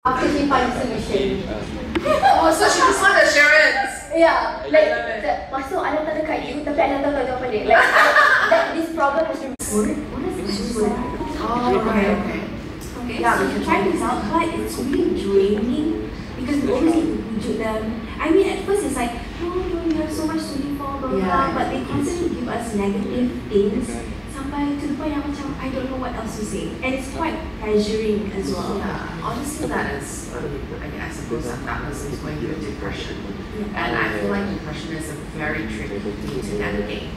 after she finds a solution. Oh, so she just want assurance. Yeah, like masuk Alan tak dekat you, tapi Alan tahu jawapan dia. Like that this problem has been solved. Oh, okay. Yeah, we can try this out, but it's really draining because we always need to bujuk them. I mean, at first it's like, oh, you have so much to live for, blah blah blah, but they constantly give us negative things. Sampai to the point yang macam I don't know what else to say, and it's quite pressuring as well. Yeah, honestly, that is, I suppose that person is going through a depression, and I feel like depression is a very tricky thing to navigate.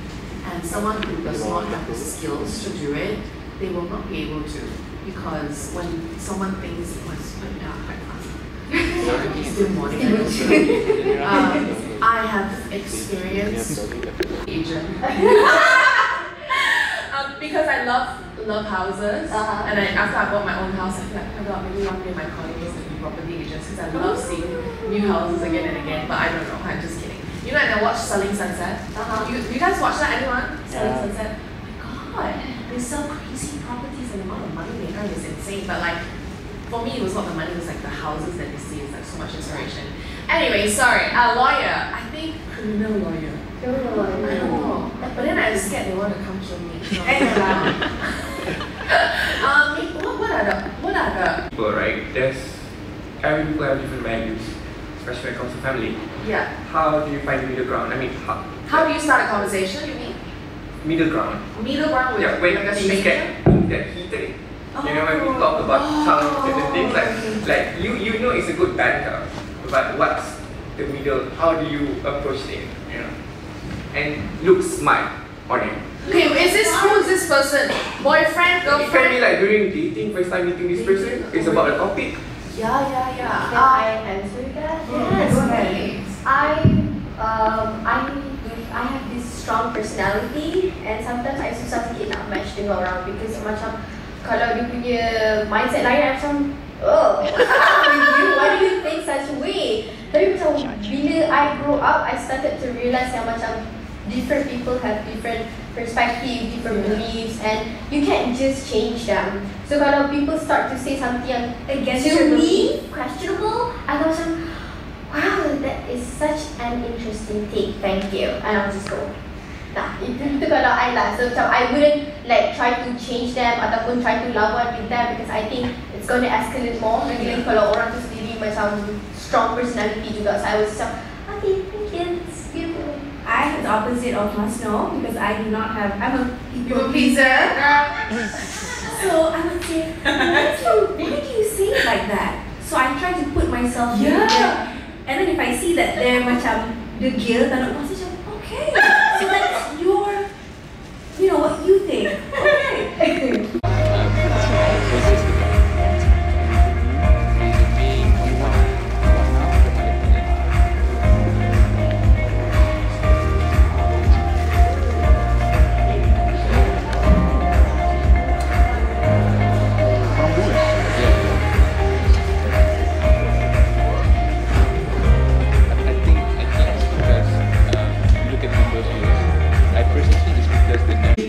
And someone who does not have the skills to do it, they will not be able to, because when someone thinks, quite fast. Still morning. I have experienced agent. Because I love houses, and after I bought my own house, I feel like, oh my god, maybe one day my calling is to be property agents, because I love seeing new houses again and again, but I don't know, I'm just kidding. You know, and I watched Selling Sunset. You guys watch that, anyone? Selling Sunset? Oh my god, they sell crazy properties and the amount of money they earn is insane, but like, for me it was not the money, it was like the houses that they see, is like so much inspiration. Anyway, sorry, a lawyer, I think criminal lawyer. I don't know. But then I was scared they want to come kill me. What are the people, right? Every people have different values, especially when it comes to family. Yeah. How do you find the middle ground? I mean, how do you start a conversation, you mean? Middle ground. Middle ground with when like a things get heated. You know, when we talk about certain things like you know it's a good banter, but what's the middle? How do you approach it? You know, and look smart on it. Okay, who is this person? Boyfriend, girlfriend? It can be like during dating, first time meeting this person, it's about a topic. Yeah. Can I answer that? Yes. I have this strong personality, and sometimes I susah sikit nak match dengan orang because macam kalau dia punya mindset lain, I'm macam, oh, why do you think such a way? Tapi macam bila I grow up, I started to realize yang macam different people have different perspective, different beliefs, and you can't just change them. So kalau people start to say something yang against me, questionable, I go macam, wow, that is such an interesting take, thank you. And I'll just go. Nah, itu kalau I lah. So macam I wouldn't like try to change them ataupun try to lawan with them because I think it's going to escalate more. Lagi-lagi kalau orang tu sendiri macam strong personality juga. So I was macam, okay, thank you, it's beautiful. I have the opposite of Masno because I do not have. I'm a people pleaser. So I would say, why do you say it like that? So I try to put myself in there. And then if I see that they're macam degil, then I'm macam, okay. So that's your, you know, what you think. Okay.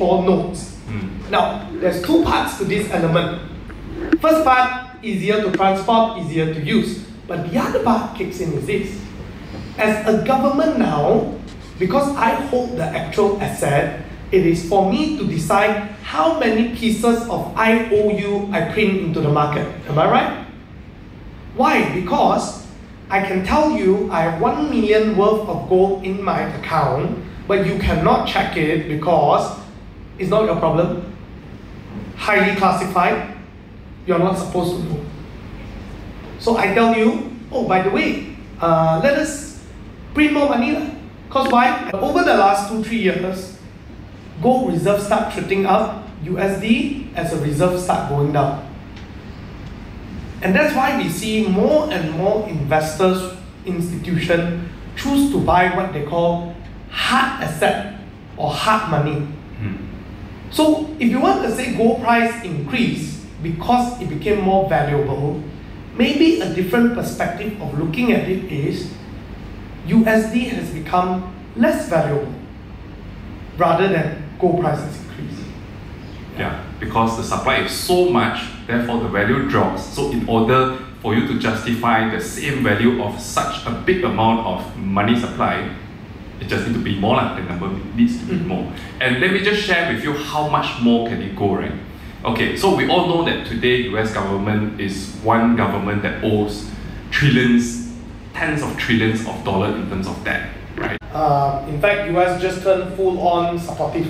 Or notes. Now, there's two parts to this element. First part, easier to transport, easier to use. But the other part kicks in is this. As a government now, because I hold the actual asset, it is for me to decide how many pieces of IOU I print into the market. Am I right? Why? Because I can tell you I have 1 million worth of gold in my account, but you cannot check it because it's not your problem. Highly classified. You're not supposed to know. So I tell you, oh, by the way, let us print more money. Because why? Over the last 2-3 years, gold reserves start shooting up, USD as a reserve start going down. And that's why we see more and more investors, institutions, choose to buy what they call hard asset or hard money. So if you want to say gold price increase because it became more valuable, maybe a different perspective of looking at it is USD has become less valuable rather than gold prices increase. Yeah, because the supply is so much, therefore the value drops. So in order for you to justify the same value of such a big amount of money supply, it just needs to be more, the number needs to be more. And let me just share with you how much more can it go, right? Okay, so we all know that today US government is one government that owes trillions, tens of trillions of dollars in terms of debt, right? In fact, US just turned full-on supportive.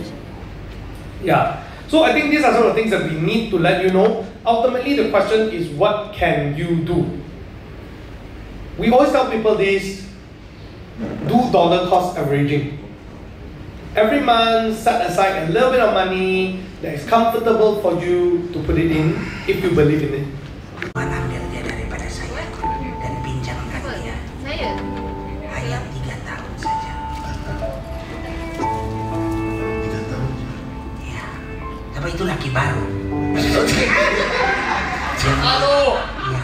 Yeah. So I think these are some of the things that we need to let you know. Ultimately, the question is, what can you do? We always tell people this, do dollar cost averaging. Every month, set aside a little bit of money that is comfortable for you to put it in, if you believe in it. Ambil dia daripada saya dan pinjamkan dia. Hanya 3 tahun saja. 3 tahun? Ya, tapi itu laki baru. Aduh. Iya,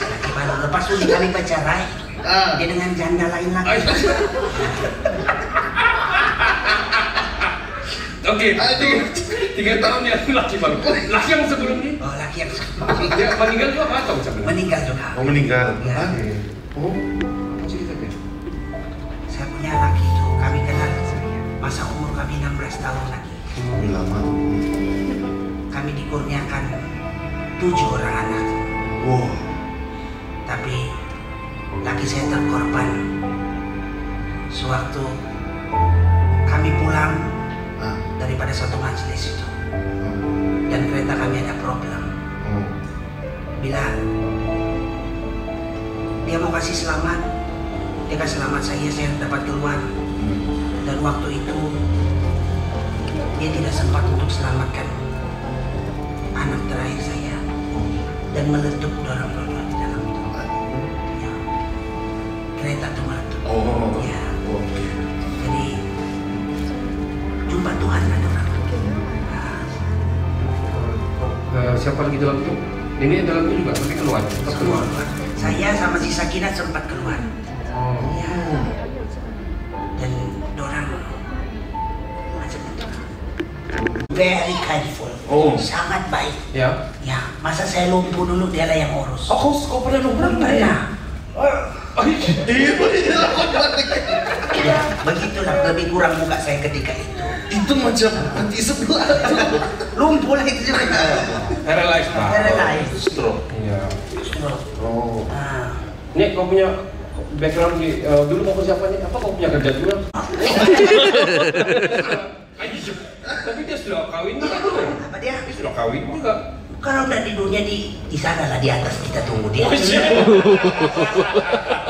laki baru. Lepas itu kami bercerai, dia dengan janda lain lagi. Oke, 3 tahun yang laki baru. Laki yang sebelum ini? Oh, laki yang sebelum. Dia meninggal juga atau sebenarnya? Meninggal juga. Oh, meninggal. Ya. Oh, apa ceritanya? Saya punya laki itu, kami kenal masa umur kami 16 tahun lagi. Lebih lama. Kami dikurniakan 7 orang anak. Wow. Tapi laki saya terkorban. Sewaktu kami pulang daripada suatu majelis itu, dan kereta kami ada problem. Bila dia mau kasih selamat, dia kasih selamat saya dapat keluar. Dan waktu itu dia tidak sempat untuk selamatkan anak terakhir saya dan meletup dorong di dalam itu. Ya. Kereta itu meletup. Oh. Ya. Oke. Jadi jumpa Tuhan ada orang. Siapa lagi dalam itu? Ini dalam itu juga, tapi keluar. Keluar. Saya sama si Sakinah sempat keluar. Oh. Ya. Dan dorang macam itu. Very kindful. Oh. Sangat baik. Ya. Ya, masa saya lumpuh dulu dia lah yang urus. Oh, kau pernah lumpuh? Pernah. Ya, begitulah lebih kurang muka saya ketika itu. Itu macam mati sebelah. Lumpuh lah itu juga. Paralyzed pak. Paralyzed. Stroke. Iya. Stroke. Oh. Nek, kau punya background di dulu kau kerja apa nih? Apa kau punya kerja juga? Tapi dia sudah kawin juga tuh. Apa dia? Dia sudah kawin juga. Kalau udah di dunia di sana lah di atas kita tunggu dia.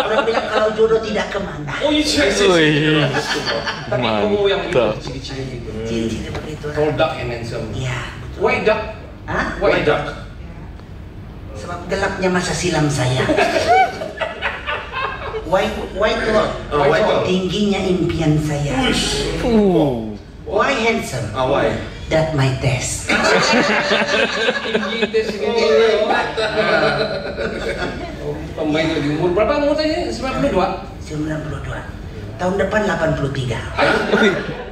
Orang bilang kalau jodoh tidak kemana. Oh iya. Tapi kamu yang itu kecil-kecil gitu. Ciri-ciri begitu. Tall, dark and handsome. Iya. Why dark? Hah? Why dark? Sebab gelapnya masa silam saya. Why tall? Why tall? Tingginya impian saya. Why handsome? Why? That my test. Tinggi tes ini. Pemain di umur berapa umur tadi? 92? 92. Tahun depan 83.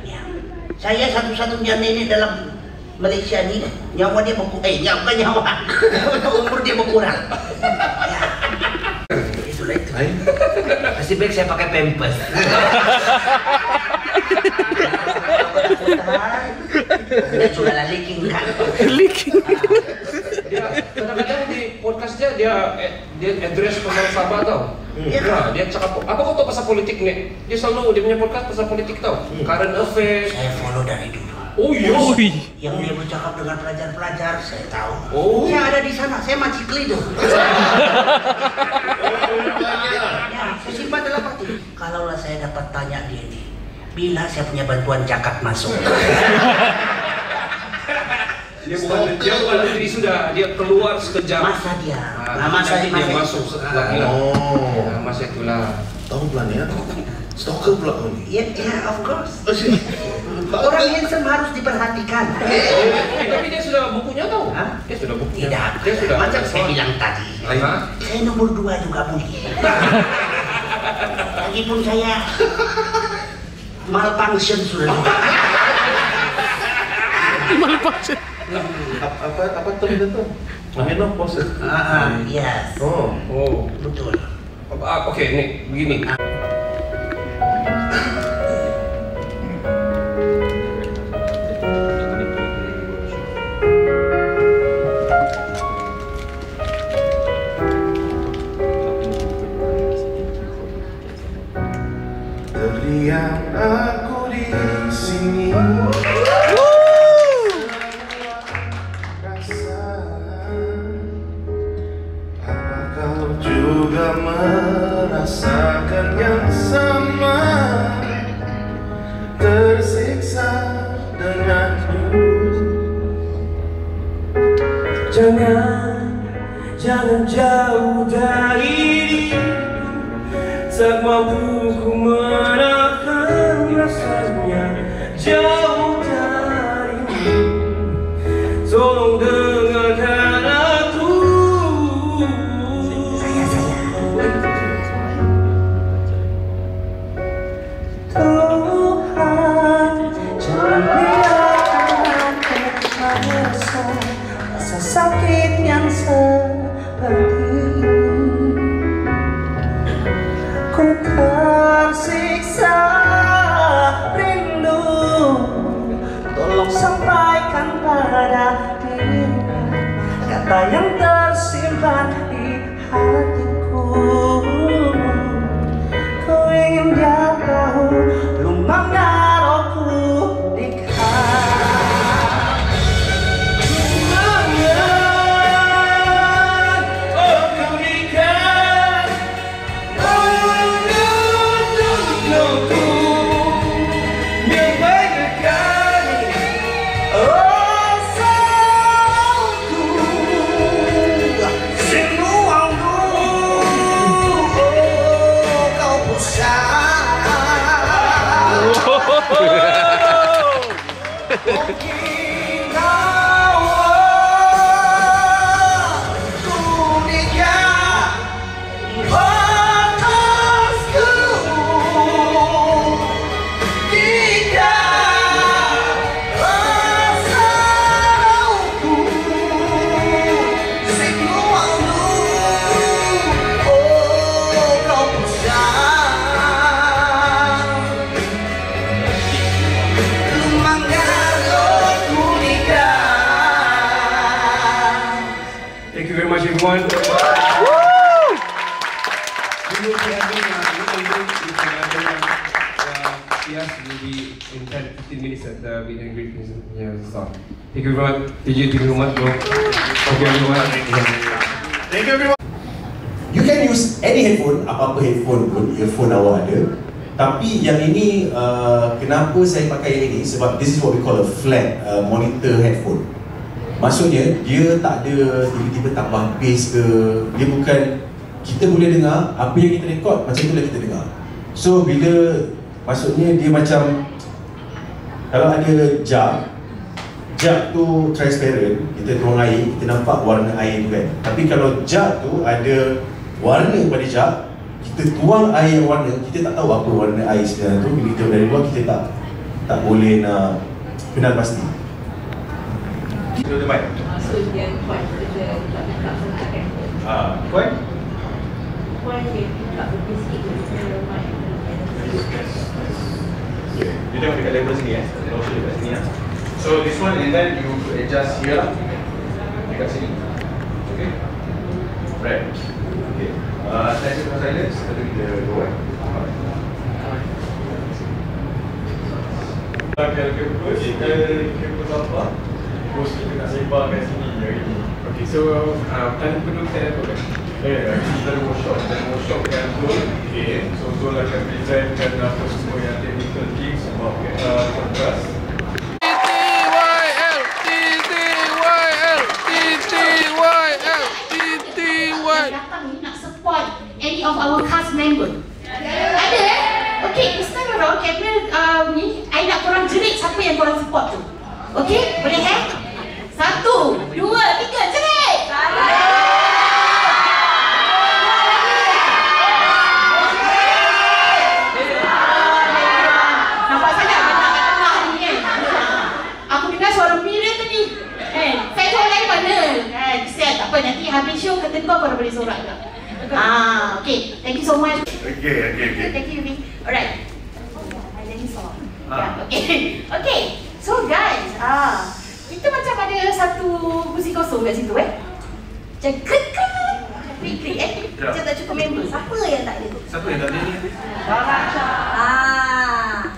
Ya. Saya satu-satunya nenek dalam Malaysia ini, nyawa dia bukan nyawa. Umur dia berkurang. Ya. Itulah itu. Pasti baik saya pakai pampers. Dia juga lah leaking kan. Dia kadang-kadang di podcastnya dia address Pemerintah Sabah tau. Ya, dia cakap apa kau tahu pasal politik nih? Dia selalu dia punya podcast pasal politik tau. Current affairs. Saya follow dari dulu. Oh iya. Yang dia bercakap dengan pelajar-pelajar saya tahu. Oh. Saya ada di sana. Saya macikli tuh. Ya, saya simpan dalam hati. Kalaulah saya dapat tanya dia nih, bila saya punya bantuan zakat masuk. Dia bukan negeri sudah, dia keluar sekejap. Masa dia? Masa dia masuk setelah gila. Oh. Masa itulah. Tahu pelan ya? Stalker pula kau ni. Ya, of course. Orang handsome harus diperhatikan. Tapi dia sudah bukunya tahu? Hah? Dia sudah bukunya. Tidak. Dia sudah. Macam saya bilang tadi. Saya nomor 2 juga boleh. Lagipun saya malfunction sudah. Apa term itu? Akhirnya pause. Yes. Oh. Betul. Oke, nih begini. Terdiam aku di sini. Juga merasakan yang sama, tersiksa denganmu. Jangan jauh dari diriku, tak mampu ku menahan rasanya jauh darimu. Tolong dengarkan aku. Sakit yang seperti ini, ku tersiksa rindu. Tolong sampaikan pada diriku kata yang tersimpan di hatiku. Ku ingin dia tahu lumangnya rohku everyone. Yes, we'll be in 10-15 minutes at the meet and greet. Yeah, so thank you very much. Thank you very much, bro. Okay, everyone. Thank you everyone. You can use any headphone, apa-apa headphone pun, earphone awak ada. Tapi yang ini, kenapa saya pakai yang ini? Sebab this is what we call a flat monitor headphone. Maksudnya, dia tak ada tiba-tiba tambah bass ke. Dia bukan, kita boleh dengar apa yang kita record, macam itulah kita dengar. So, bila, maksudnya dia macam, kalau ada jug tu transparent, kita tuang air, kita nampak warna air tu kan. Tapi kalau jug tu ada warna pada jug, kita tuang air yang warna, kita tak tahu apa warna air sebenarnya tu. Bila kita dari luar, kita tak boleh nak kenal pasti. So dia mic. So dia kuat dia tak kan. Kuat? Kuat dia tak berbiskit dia mic. Okay, you tengok dekat level sini level dekat sini So this one and then you adjust here lah. Dekat sini. Okay. Right. Okay. Attention for silence. Kita go Kalau bos kita nak sebar kat sini hari ni. Okay, so plan kedua kita apa kan? Kita workshop kan Zul. Okay, so Zul akan presentkan apa semua yang technical things about contrast. Datang nak support any of our cast member. Ada Okay, this time around kamera ni, I nak korang jerit siapa yang korang support tu. Okay, boleh 1, 2, 3, jerit! Nampak sangat banyak kat tengah ni kan? Aku dengar suara Mira tadi. Saya tahu lain mana? Saya tak Okay, thank you so much. Okay. Thank you, Vivi. Alright. Okay. So guys, kita macam ada satu kursi kosong kat situ Macam klik Macam tak cukup member. Siapa yang tak ada tu? Siapa yang tak ada ni?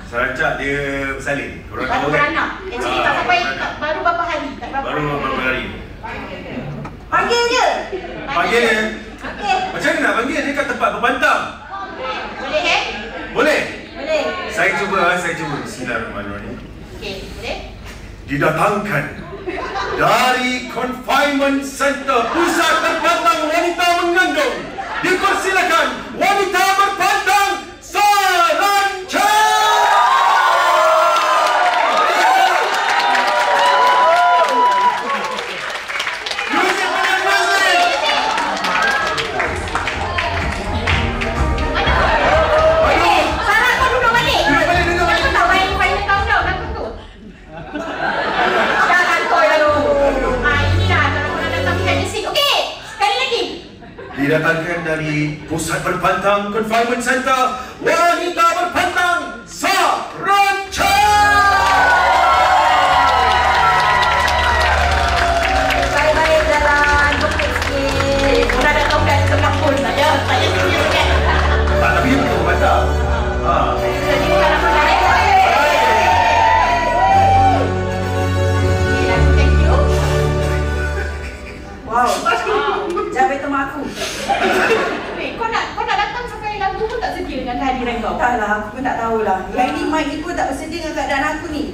Saracak dia bersalin. Korang tahu kan? Beranak. Actually tak sampai, baru berapa hari. Baru berapa hari. Panggil je. Panggil dia. Okay. Macam mana nak panggil? Dia kat tempat berpantang. Boleh Boleh? Boleh. Saya cuba. Bismillahirrahmanirrahim. Okay, boleh? Didatangkan dari Confinement Center Pusat Berpantang Wanita Mengandung. Dipersilakan wanita berpantang Saranca. Didatangkan dari Pusat Berpantang Confinement Center wanita berpantang Saranca. Baik-baik jalan, bukit sikit. Orang dah tahu kat tengah pun saja. Tak payah senyum sikit. Tak, tapi dia bukan berpantang. Jadi bukan nak pandang Thank you. Wow. Jabat teman aku. Kau nak datang sampai lampu pun tak sedia dengan kehadiran kau? Taklah, aku pun tak tahulah. Yang ni mic ni pun tak bersedia dengan keadaan aku ni.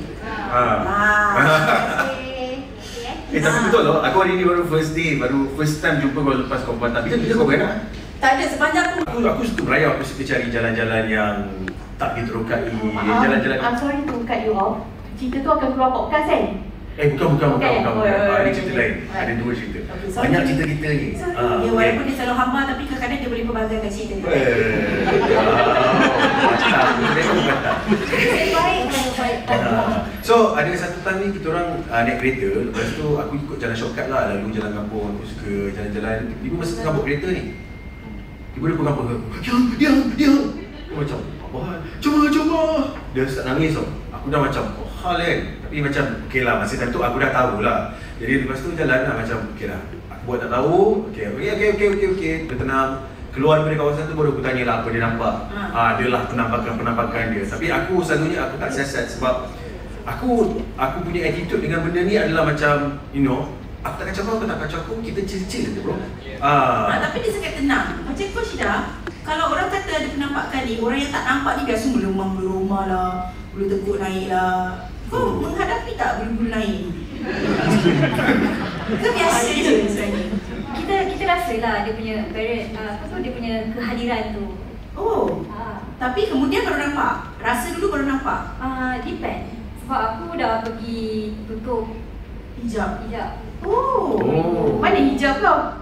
Tapi betul loh, aku hari ni baru first time jumpa kau lepas kau berpantang. Bila kau beranak? Tak ada, sepanjang aku suka berayau, aku suka cari jalan-jalan yang tak diterokai. Jalan-jalan. I'm sorry to cut you off. Cerita tu akan keluar podcast kan? Bukan. Ini cerita lain. Ada dua cerita. Banyak cerita kita ni. Walaupun dia selalu hamba tapi kadang-kadang dia boleh perbanggakan cerita dia. So ada satu time ni kita orang naik kereta. Lepas tu aku ikut jalan shortcut lah. Lalu jalan kampung. Aku suka jalan-jalan. Tiba masa tengah bawa kereta ni, tiba dia pegang aku. Diam. Aku macam, apa? Cuma. Dia start nangis tau. Aku dah macam, hal kan. Tapi macam, okey lah, masa time tu aku dah tahu lah. Jadi lepas tu jalan lah macam, okey lah. Aku buat tak tahu, okey. Dia tenang. Keluar daripada kawasan tu baru aku tanya lah apa dia nampak. Dia lah penampakan dia. Tapi aku selalunya aku tak siasat sebab aku punya attitude dengan benda ni adalah macam, aku tak kacau kau tak kacau aku, kita chill je bro. Tapi dia sangat tenang. Macam kau Syida, kalau orang kata ada penampakan ni, orang yang tak nampak ni biasa melemah lah, bulu teguk naik lah. Kau menghadapi tak bulu-bulu naik ni? Ke biasa je sebenarnya? Kita rasalah dia punya dia punya kehadiran tu. Tapi kemudian baru nampak? Rasa dulu baru nampak? Depend. Sebab aku dah pergi tutup hijab. Mana hijab kau?